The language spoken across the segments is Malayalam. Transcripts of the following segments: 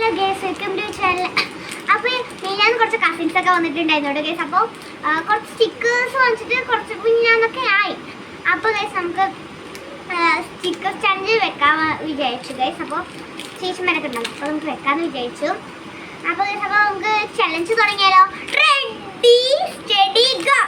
Hello guys, welcome to channel. അപ്പോൾ ഞാൻ കുറച്ച് കസിൻസൊക്കെ വന്നിട്ടുണ്ടായിരുന്നു ഗേസ്. അപ്പോൾ കുറച്ച് സ്റ്റിക്കേഴ്സ് വാങ്ങിച്ചിട്ട് കുറച്ച് കുഞ്ഞാന്നൊക്കെ ആയി. അപ്പോൾ ഗേസ് നമുക്ക് സ്റ്റിക്കർ ചലഞ്ച് വെക്കാൻ വിചാരിച്ചു ഗേസ്. അപ്പോൾ ചേച്ചിമാരൊക്കെ ഉണ്ടല്ലോ, അപ്പോൾ നമുക്ക് വെക്കാമെന്ന് വിചാരിച്ചു. അപ്പോൾ ഗേസ്, അപ്പോൾ നമുക്ക് ചലഞ്ച് തുടങ്ങിയാലോ? Ready steady go.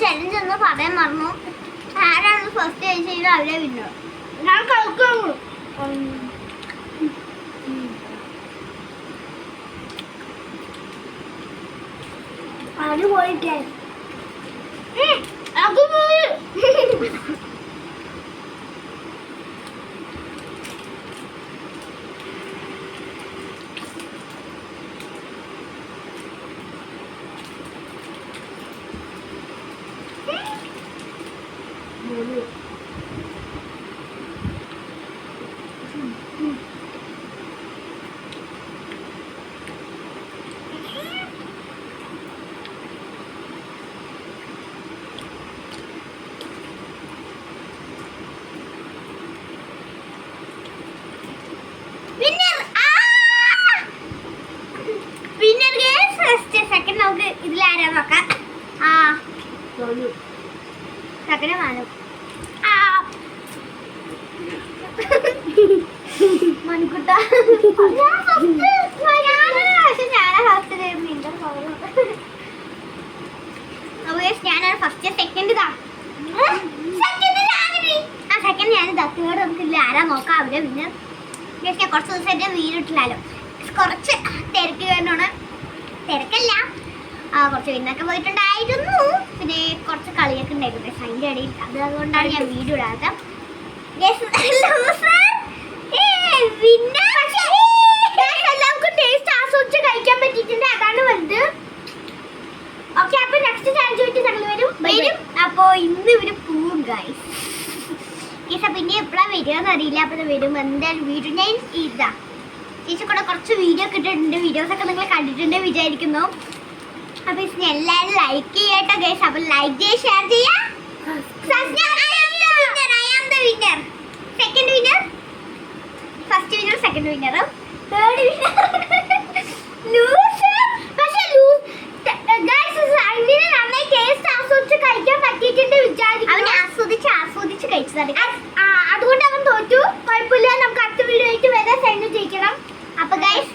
ചലഞ്ച് ഒന്ന് പറയാൻ മറന്നു. ആരാണ് ഫസ്റ്റ് കഴിച്ചാൽ അവരെ വിന്നു. ഞാൻ കളിക്കുന്നു. അത് പോയിട്ടേ അത് പോയി. നമുക്ക് ഇതിലാരാ നോക്കാം. സെക്കൻഡ് മാനം മണിക്കുട്ട. ഞാനാണ് ഫസ്റ്റ്. സെക്കൻഡ് സെക്കൻഡ് ഞാനിതാ. തേർഡ് നമുക്ക് ഇതിൽ ആരാ നോക്കാം. അവരെ പിന്നെ ഞാൻ കുറച്ച് ദിവസമായിട്ട് വീടിട്ടില്ലല്ലോ. കുറച്ച് തിരക്ക് വേണമാണ്. തിരക്കല്ല, കുറച്ച് വിന്നൊക്കെ പോയിട്ടുണ്ടായിരുന്നു. പിന്നെ കുറച്ച് കളിയൊക്കെ ഉണ്ടായിരുന്നു അതിൻ്റെ ഇടയിൽ. അതുകൊണ്ടാണ് ഞാൻ വീഡിയോ ഇടാത്ത. എല്ലാവർക്കും ടേസ്റ്റ് ആസ്വദിച്ച് കഴിക്കാൻ പറ്റിയിട്ടുണ്ട്. അതാണ് വലുത്. ഓക്കെ, അപ്പൊ നെക്സ്റ്റ് ചാലഞ്ച് ആയിട്ട് ഞങ്ങൾ വരും. അപ്പോ ഇന്ന് ഇവര് പോവും ഗൈസ്. പിന്നെ എപ്പോഴാണ് വരിക എന്നറിയില്ല. അപ്പൊ വരുമ്പോൾ എന്തായാലും വീഡിയോ ഞാൻ ഇതാ ചേച്ചി കൂടെ കുറച്ച് വീഡിയോ ഒക്കെ ഇട്ടിട്ടുണ്ട്. വീഡിയോസൊക്കെ നിങ്ങൾ കണ്ടിട്ടുണ്ട് വിചാരിക്കുന്നു. അപ്പൊ എല്ലാവരും ലൈക്ക് ചെയ്യട്ടോ ഗൈസ്. അപ്പൊ ലൈക്ക് ചെയ്ത് ഷെയർ ചെയ്യാം. Second winner, first winner, second winner, third winner loser. പക്ഷേ നന്നായി ടേസ്റ്റ് ആസ്വദിച്ച് കഴിക്കാൻ പറ്റിയിട്ടുണ്ട് വിചാരിക്കും. അവൻ ആസ്വദിച്ച് കഴിച്ചതാണ്. അതുകൊണ്ട് അവൻ തോറ്റു. കുഴപ്പമില്ല, നമുക്ക് അടുത്ത വീഡിയോ ആയിട്ട് വരാൻ സൈൻ ചെയ്യിക്കണം. അപ്പൊ ഗൈസ്